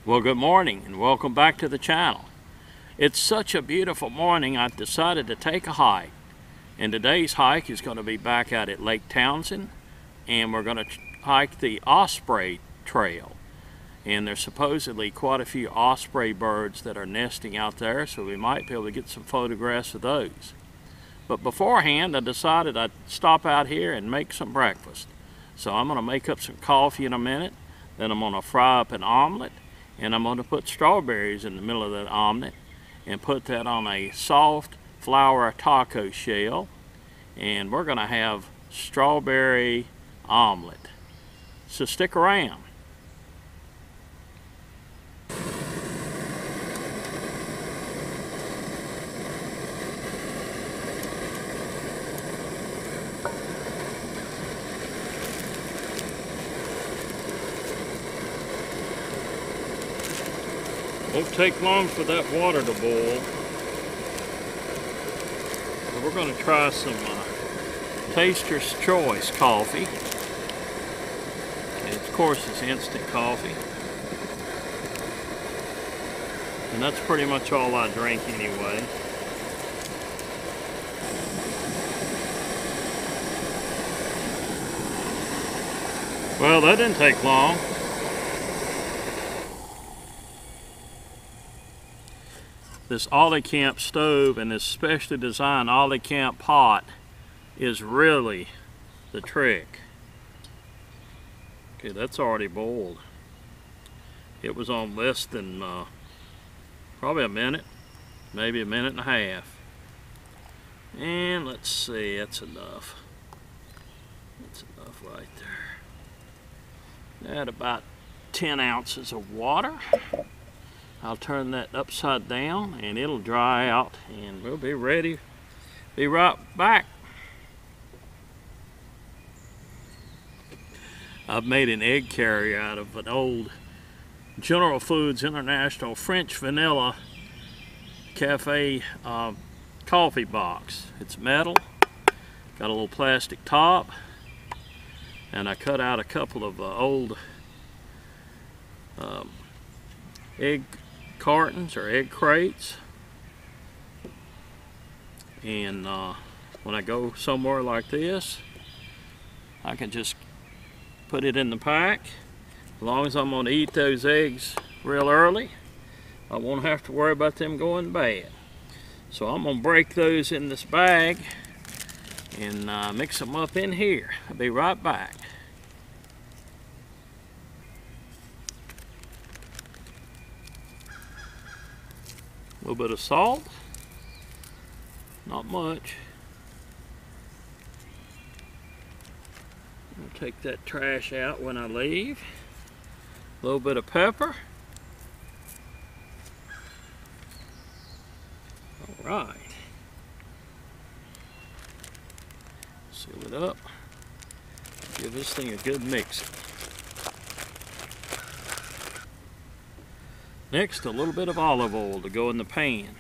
Well, good morning and welcome back to the channel. It's such a beautiful morning, I've decided to take a hike. And today's hike is going to be back out at Lake Townsend, and we're going to hike the Osprey Trail. And there's supposedly quite a few osprey birds that are nesting out there, so we might be able to get some photographs of those. But beforehand, I decided I'd stop out here and make some breakfast. So I'm going to make up some coffee in a minute, then I'm going to fry up an omelet, and I'm going to put strawberries in the middle of that omelet and put that on a soft flour taco shell, and we're going to have strawberry omelet. So stick around. Won't take long for that water to boil. So we're going to try some Taster's Choice coffee. And of course it's instant coffee. And that's pretty much all I drink anyway. Well, that didn't take long. This Ollie Camp stove and this specially designed Ollie Camp pot is really the trick. Okay, that's already boiled. It was on less than probably a minute, maybe a minute and a half. And let's see, that's enough. That's enough right there. Add about 10 ounces of water. I'll turn that upside down and it'll dry out and we'll be ready. Be right back. I've made an egg carrier out of an old General Foods International French vanilla cafe coffee box. It's metal, got a little plastic top, and I cut out a couple of old egg cartons or egg crates, and when I go somewhere like this I can just put it in the pack. As long as I'm going to eat those eggs real early, I won't have to worry about them going bad. So I'm going to break those in this bag and mix them up in here. I'll be right back. A little bit of salt, not much. I'll take that trash out when I leave. A little bit of pepper. All right. Seal it up. Give this thing a good mixing. Next, a little bit of olive oil to go in the pan.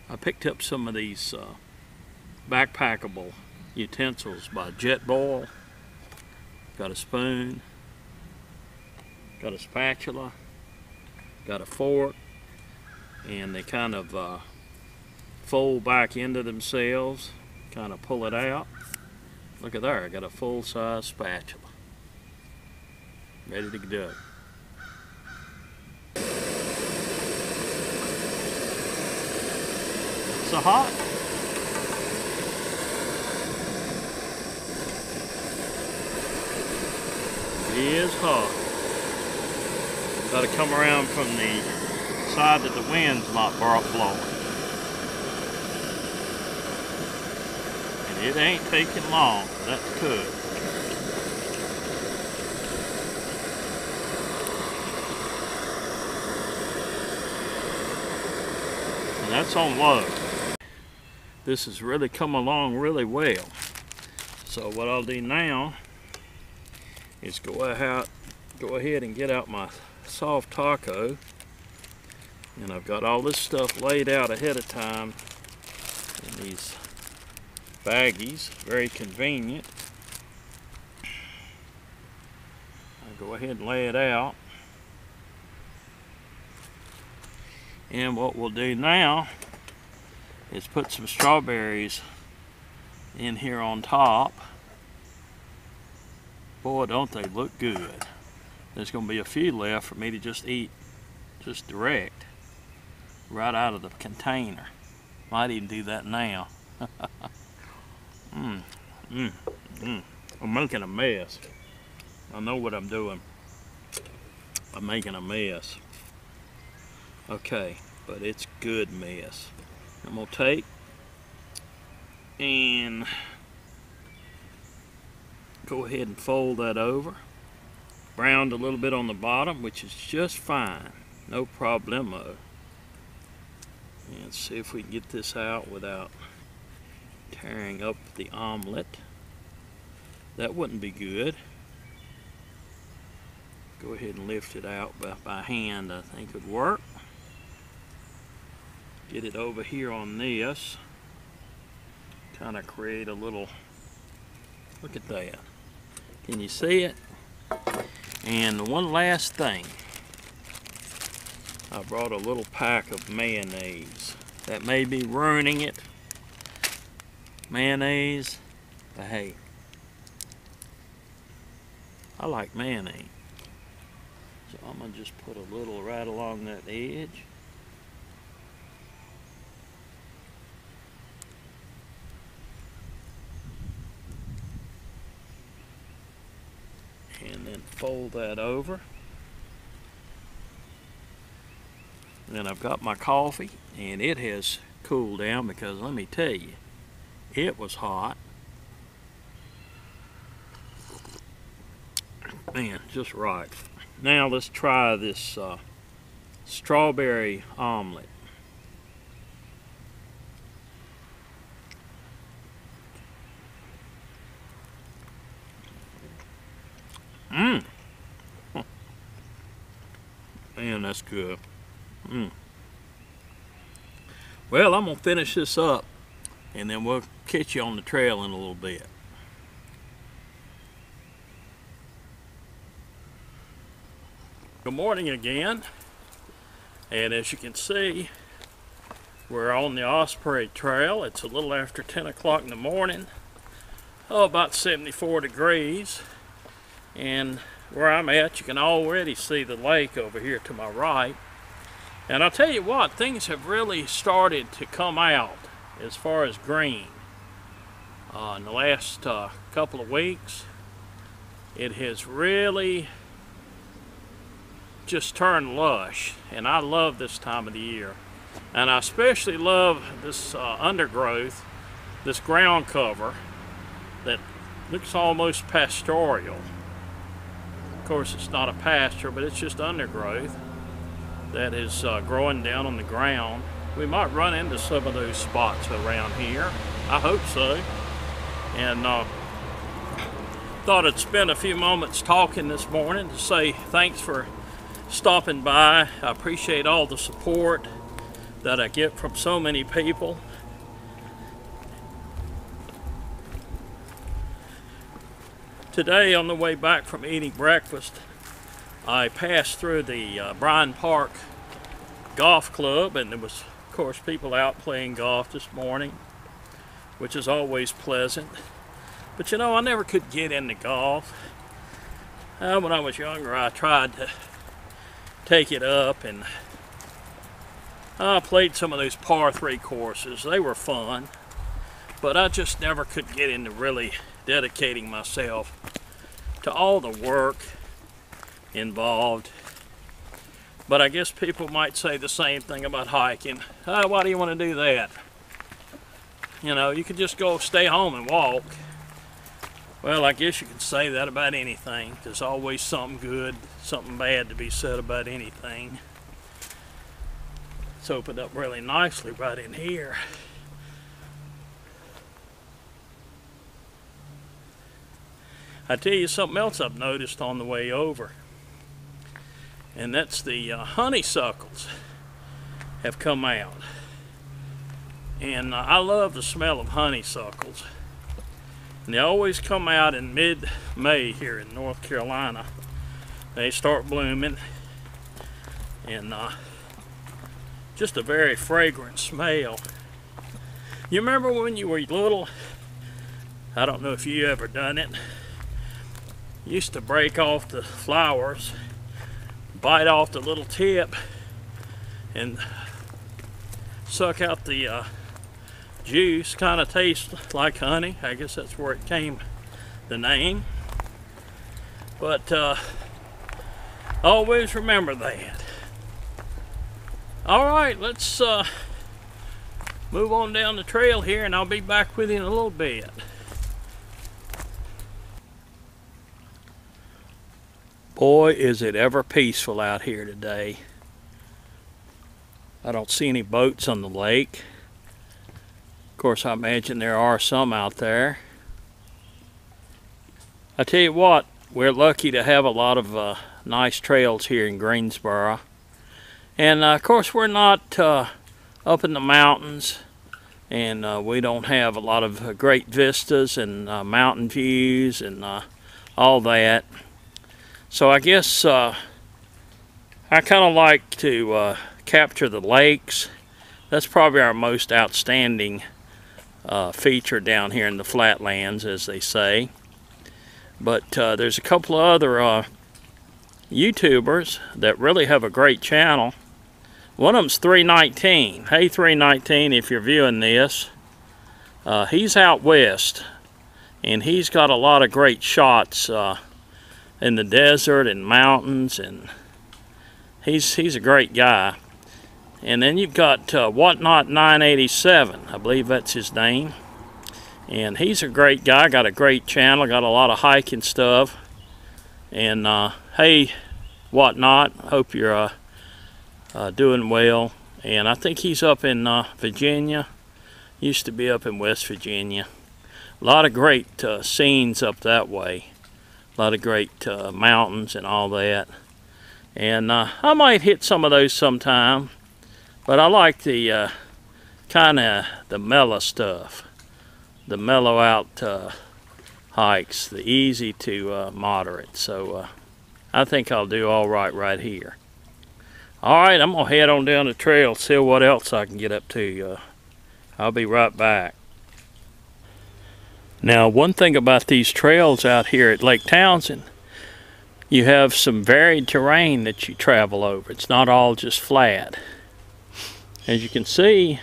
I picked up some of these backpackable utensils by Jetboil. Got a spoon, got a spatula, got a fork, and they kind of fold back into themselves, kind of pull it out. Look at there, I got a full-size spatula. Ready to go. It's so hot. It is hot. Got to come around from the side that the wind's not blowing. It ain't taking long, that's good. And that's on low. This has really come along really well. So what I'll do now is go ahead and get out my soft taco. And I've got all this stuff laid out ahead of time in these baggies, very convenient. I'll go ahead and lay it out. And what we'll do now is put some strawberries in here on top. Boy, don't they look good. There's going to be a few left for me to just eat, just direct, right out of the container. Might even do that now. I'm making a mess. I know what I'm doing. I'm making a mess. Okay, but it's good mess. I'm gonna take and go ahead and fold that over. Browned a little bit on the bottom, which is just fine. No problemo. And see if we can get this out without tearing up the omelet. That wouldn't be good. Go ahead and lift it out by hand, I think would work. Get it over here on this. Kind of create a little, look at that. Can you see it? And one last thing. I brought a little pack of mayonnaise. That may be ruining it. Mayonnaise, but hey, I like mayonnaise. So I'm gonna just put a little right along that edge. And then fold that over. And I've got my coffee, and it has cooled down because let me tell you, it was hot. Man, just right. Now let's try this strawberry omelet. Man, that's good. Well, I'm gonna finish this up and then we'll catch you on the trail in a little bit. Good morning again, and as you can see, we're on the Osprey Trail. It's a little after 10 o'clock in the morning, about 74 degrees, and where I'm at you can already see the lake over here to my right. And I'll tell you what, things have really started to come out as far as green. In the last couple of weeks, it has really just turned lush, and I love this time of the year. And I especially love this undergrowth, this ground cover that looks almost pastoral. Of course, it's not a pasture, but it's just undergrowth that is growing down on the ground. We might run into some of those spots around here. I hope so. And thought I'd spend a few moments talking this morning to say thanks for stopping by. I appreciate all the support that I get from so many people. Today, on the way back from eating breakfast, I passed through the Bryan Park golf club, and there was, of course, people out playing golf this morning, which is always pleasant. But you know, I never could get into golf. When I was younger, I tried to take it up, and I played some of those par 3 courses. They were fun, but I just never could get into really dedicating myself to all the work involved. But I guess people might say the same thing about hiking. Why do you want to do that? You know, you could just go stay home and walk. Well, I guess you could say that about anything. There's always something good, something bad to be said about anything. It's opened up really nicely right in here. I tell you something else I've noticed on the way over, and that's the honeysuckles have come out. And I love the smell of honeysuckles. And they always come out in mid-May here in North Carolina. They start blooming, and just a very fragrant smell. You remember when you were little? I don't know if you ever done it. You used to break off the flowers, bite off the little tip, and suck out the juice. Kind of tastes like honey. I guess that's where it came, the name. But always remember that. All right, let's move on down the trail here, and I'll be back with you in a little bit. Boy, is it ever peaceful out here today. I don't see any boats on the lake. Of course, I imagine there are some out there. I tell you what, we're lucky to have a lot of nice trails here in Greensboro. And of course, we're not up in the mountains, and we don't have a lot of great vistas and mountain views and all that. So I guess I kind of like to capture the lakes. That's probably our most outstanding feature down here in the flatlands, as they say. But there's a couple of other YouTubers that really have a great channel. One of them's 319. Hey 319, if you're viewing this, he's out west, and he's got a lot of great shots in the desert and mountains, and he's a great guy. And then you've got Whatnot 987, I believe that's his name, and he's a great guy, got a great channel, got a lot of hiking stuff. And hey Whatnot, hope you're doing well. And I think he's up in Virginia, used to be up in West Virginia. A lot of great scenes up that way. A lot of great mountains and all that. And I might hit some of those sometime, but I like the kind of the mellow stuff, the mellow out hikes, the easy to moderate. So I think I'll do all right here. All right, I'm gonna head on down the trail, see what else I can get up to. I'll be right back. Now, one thing about these trails out here at Lake Townsend, you have some varied terrain that you travel over. It's not all just flat. As you can see,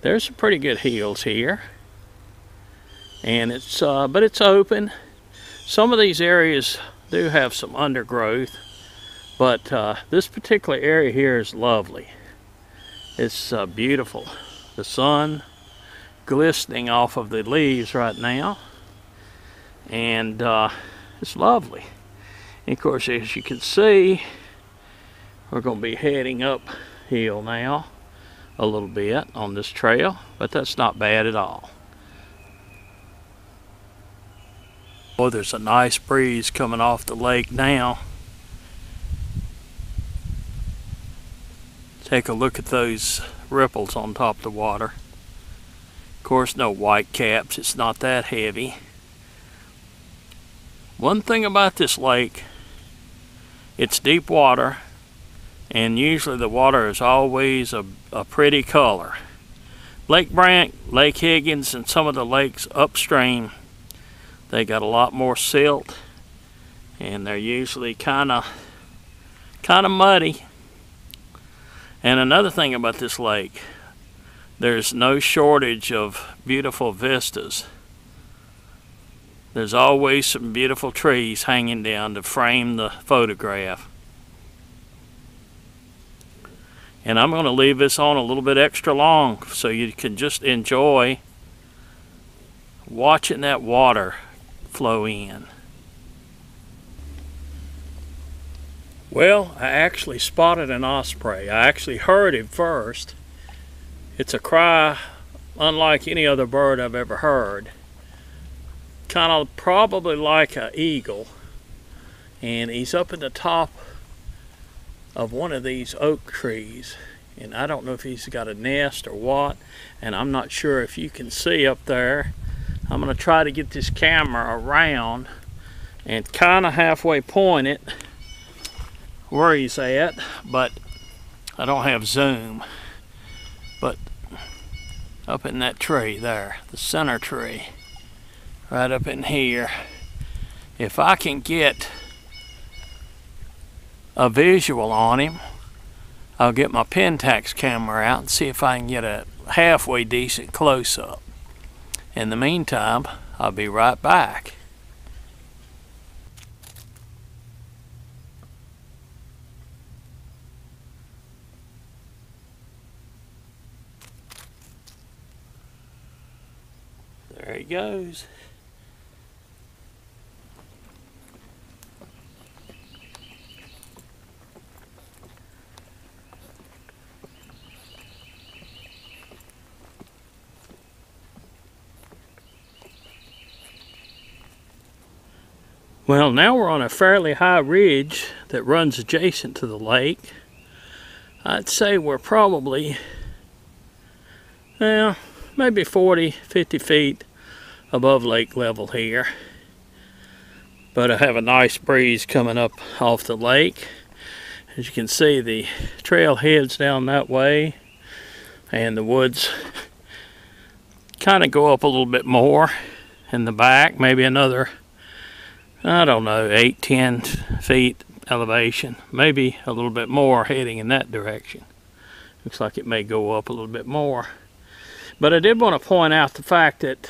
there's some pretty good hills here, and it's but it's open. Some of these areas do have some undergrowth, but this particular area here is lovely. It's beautiful. The sun glistening off of the leaves right now, and it's lovely. And of course, as you can see, we're going to be heading uphill now a little bit on this trail, but that's not bad at all. Boy, there's a nice breeze coming off the lake now. Take a look at those ripples on top of the water. Of course, no white caps, it's not that heavy. One thing about this lake, it's deep water, and usually the water is always a pretty color. Lake Brant, Lake Higgins, and some of the lakes upstream, they got a lot more silt, and they're usually kind of muddy. And another thing about this lake, there's no shortage of beautiful vistas. There's always some beautiful trees hanging down to frame the photograph. And I'm going to leave this on a little bit extra long so you can just enjoy watching that water flow in. Well, I actually spotted an osprey. I actually heard him first. It's a cry unlike any other bird I've ever heard. Kind of probably like an eagle. And he's up in the top of one of these oak trees. And I don't know if he's got a nest or what, and I'm not sure if you can see up there. I'm going to try to get this camera around and kind of halfway point it where he's at, but I don't have zoom. But up in that tree there, the center tree, right up in here, if I can get a visual on him, I'll get my Pentax camera out and see if I can get a halfway decent close-up. In the meantime, I'll be right back. There he goes. Well, now we're on a fairly high ridge that runs adjacent to the lake. I'd say we're probably, well, maybe 40, 50 feet above lake level here. But I have a nice breeze coming up off the lake. As you can see, the trail heads down that way, and the woods kind of go up a little bit more in the back, maybe another, I don't know, 8, 10 feet elevation, maybe a little bit more heading in that direction. Looks like it may go up a little bit more. But I did want to point out the fact that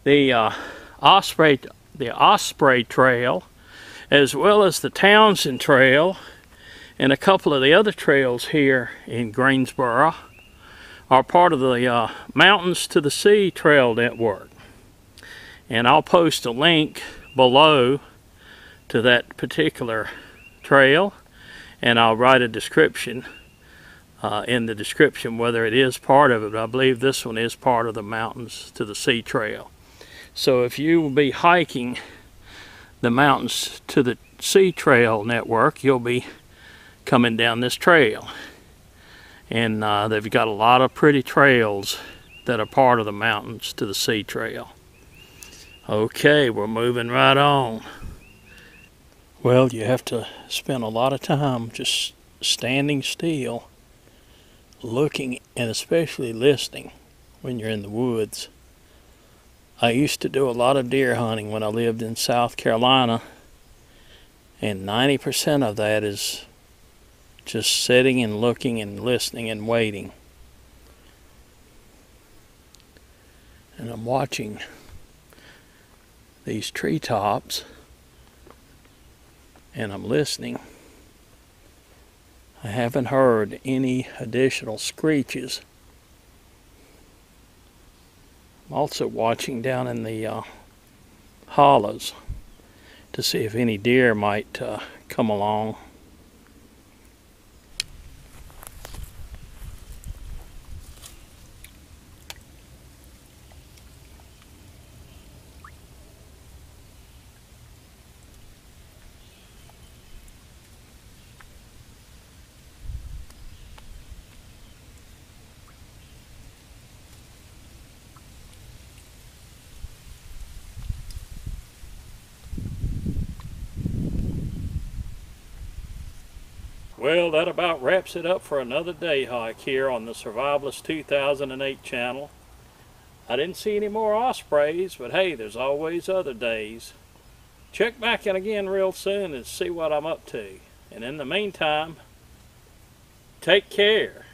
the Osprey Trail, as well as the Townsend Trail, and a couple of the other trails here in Greensboro, are part of the Mountains to the Sea Trail network. And I'll post a link below to that particular trail, and I'll write a description in the description whether it is part of it. But I believe this one is part of the Mountains to the Sea Trail. So if you will be hiking the Mountains to the Sea Trail network, you'll be coming down this trail. And they've got a lot of pretty trails that are part of the Mountains to the Sea Trail. Okay, we're moving right on. Well, you have to spend a lot of time just standing still, looking, and especially listening when you're in the woods. I used to do a lot of deer hunting when I lived in South Carolina, and 90% of that is just sitting and looking and listening and waiting. And I'm watching these treetops, and I'm listening. I haven't heard any additional screeches. I'm also watching down in the hollows to see if any deer might come along. Well, that about wraps it up for another day hike here on the Survivalist 2008 channel. I didn't see any more ospreys, but hey, there's always other days. Check back in again real soon and see what I'm up to. And in the meantime, take care.